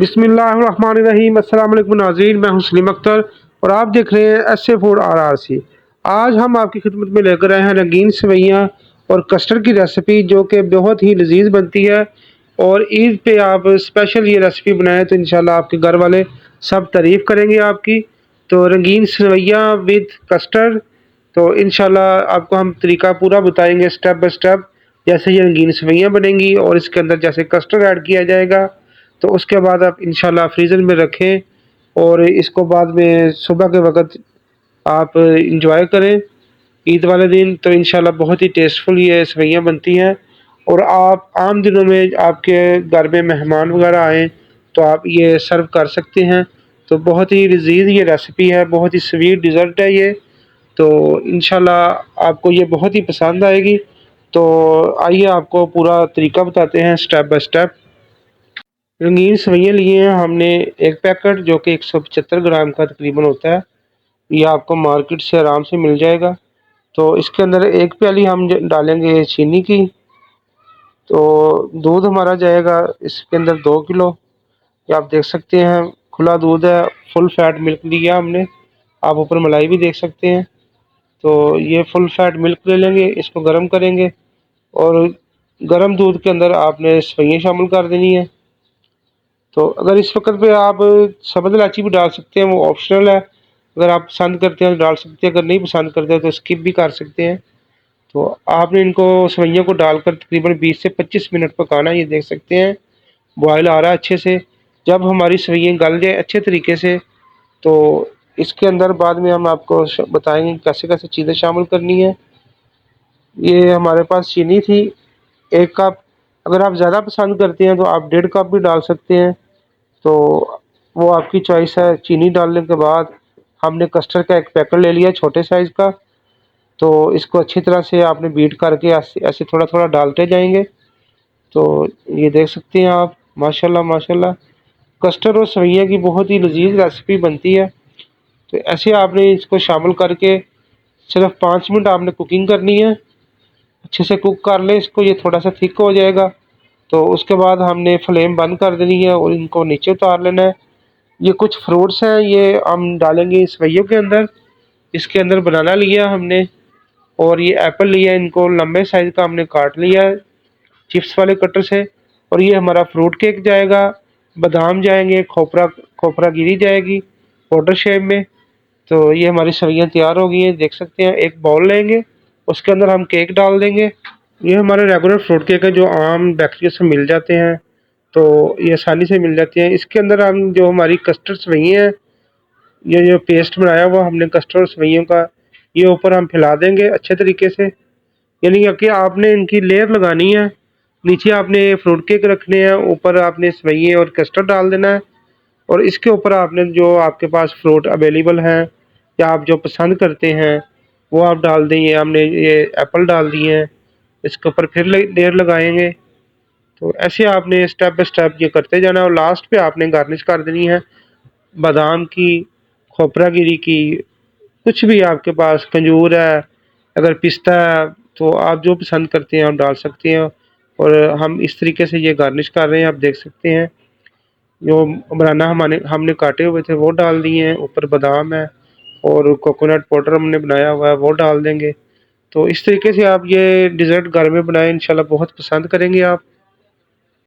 बिस्मिल्लाहिर्रहमानिर्रहीम। अस्सलाम वालेकुम नाज़रीन, मैं हूं सलीम अख्तर और आप देख रहे हैं एस ए फूड RRC। आज हम आपकी खिदमत में लेकर आए हैं रंगीन सेवइयाँ और कस्टर्ड की रेसिपी, जो कि बहुत ही लजीज बनती है। और ईद पे आप स्पेशल ये रेसिपी बनाएं तो इंशाल्लाह आपके घर वाले सब तारीफ़ करेंगे आपकी। तो रंगीन सेवइयाँ विद कस्टर्ड, तो इंशाल्लाह आपको हम तरीका पूरा बताएंगे स्टेप बाय स्टेप, जैसे ये रंगीन सेवइयाँ बनेंगी और इसके अंदर जैसे कस्टर्ड ऐड किया जाएगा। तो उसके बाद आप इंशाल्लाह फ्रीज़र में रखें और इसको बाद में सुबह के वक़्त आप इंजॉय करें ईद वाले दिन। तो इंशाल्लाह बहुत ही टेस्टफुल ये सेवइयाँ बनती हैं। और आप आम दिनों में आपके घर में मेहमान वगैरह आएँ तो आप ये सर्व कर सकते हैं। तो बहुत ही लज़ीज़ ये रेसिपी है, बहुत ही स्वीट डिज़र्ट है ये। तो इंशाल्लाह आपको ये बहुत ही पसंद आएगी। तो आइए आपको पूरा तरीका बताते हैं स्टेप बाय स्टेप। रंगीन सेवइयाँ लिए हैं हमने एक पैकेट, जो कि 175 ग्राम का तकरीबन होता है। ये आपको मार्केट से आराम से मिल जाएगा। तो इसके अंदर एक प्याली हम डालेंगे चीनी की। तो दूध हमारा जाएगा इसके अंदर 2 किलो। ये आप देख सकते हैं खुला दूध है, फुल फैट मिल्क लिया हमने। आप ऊपर मलाई भी देख सकते हैं। तो ये फुल फैट मिल्क ले लेंगे, इसको गर्म करेंगे और गर्म दूध के अंदर आपने सेवइयाँ शामिल कर देनी है। तो अगर इस वक्त पे आप सब्ज़ इलायची भी डाल सकते हैं, वो ऑप्शनल है। अगर आप पसंद करते हैं तो डाल सकते हैं, अगर नहीं पसंद करते तो स्किप भी कर सकते हैं। तो आपने इनको सेवइयों को डालकर तकरीबन 20 से 25 मिनट पकाना है। ये देख सकते हैं बॉयल आ रहा है अच्छे से। जब हमारी सेवइयाँ गल जाए अच्छे तरीके से, तो इसके अंदर बाद में हम आपको बताएंगे कैसे कैसे चीज़ें शामिल करनी है। ये हमारे पास चीनी थी 1 कप। अगर आप ज़्यादा पसंद करते हैं तो आप 1.5 कप भी डाल सकते हैं। तो वो आपकी चॉइस है। चीनी डालने के बाद हमने कस्टर्ड का एक पैकेट ले लिया छोटे साइज़ का। तो इसको अच्छी तरह से आपने बीट करके ऐसे ऐसे थोड़ा थोड़ा डालते जाएंगे। तो ये देख सकते हैं आप, माशाल्लाह माशाल्लाह कस्टर्ड और सेवइयाँ की बहुत ही लजीज रेसिपी बनती है। तो ऐसे आपने इसको शामिल करके सिर्फ 5 मिनट आपने कुकिंग करनी है। अच्छे से कुक कर लें इसको, ये थोड़ा सा थिक हो जाएगा। तो उसके बाद हमने फ्लेम बंद कर देनी है और इनको नीचे उतार लेना है। ये कुछ फ्रूट्स हैं, ये हम डालेंगे सेवइयों के अंदर। इसके अंदर बनाना लिया हमने और ये एप्पल लिया, इनको लंबे साइज़ का हमने काट लिया है चिप्स वाले कटर से। और ये हमारा फ्रूट केक जाएगा, बादाम जाएंगे, खोपरा खोपरा गिरी जाएगी पाउडर शेप में। तो ये हमारी सेवइयाँ तैयार हो गई हैं, देख सकते हैं। एक बाउल लेंगे, उसके अंदर हम केक डाल देंगे। ये हमारे रेगुलर फ्रूट केक है जो आम बेकरी से मिल जाते हैं। तो ये आसानी से मिल जाती हैं। इसके अंदर हम जो हमारी कस्टर्ड सेवइयाँ हैं, ये जो पेस्ट बनाया हुआ हमने कस्टर्ड सेवइयों का, ये ऊपर हम फैला देंगे अच्छे तरीके से। यानी कि आपने इनकी लेयर लगानी है। नीचे आपने फ्रूट केक रखने हैं, ऊपर आपने सेवइयाँ और कस्टर्ड डाल देना है। और इसके ऊपर आपने जो आपके पास फ्रूट अवेलेबल हैं या आप जो पसंद करते हैं वो आप डाल दें। ये हमने ये एप्पल डाल दिए हैं, इसके ऊपर फिर लेयर लगाएंगे। तो ऐसे आपने स्टेप बाय स्टेप ये करते जाना है और लास्ट पे आपने गार्निश कर देनी है बादाम की, खोपरा गिरी की, कुछ भी आपके पास, खजूर है, अगर पिस्ता है तो आप जो पसंद करते हैं आप डाल सकते हैं। और हम इस तरीके से ये गार्निश कर रहे हैं, आप देख सकते हैं। जो बनाना हमने काटे हुए थे वो डाल दिए हैं, ऊपर बादाम है और कोकोनट पाउडर हमने बनाया हुआ है वो डाल देंगे। तो इस तरीके से आप ये डिज़र्ट घर में बनाएं, इंशाल्लाह बहुत पसंद करेंगे आप।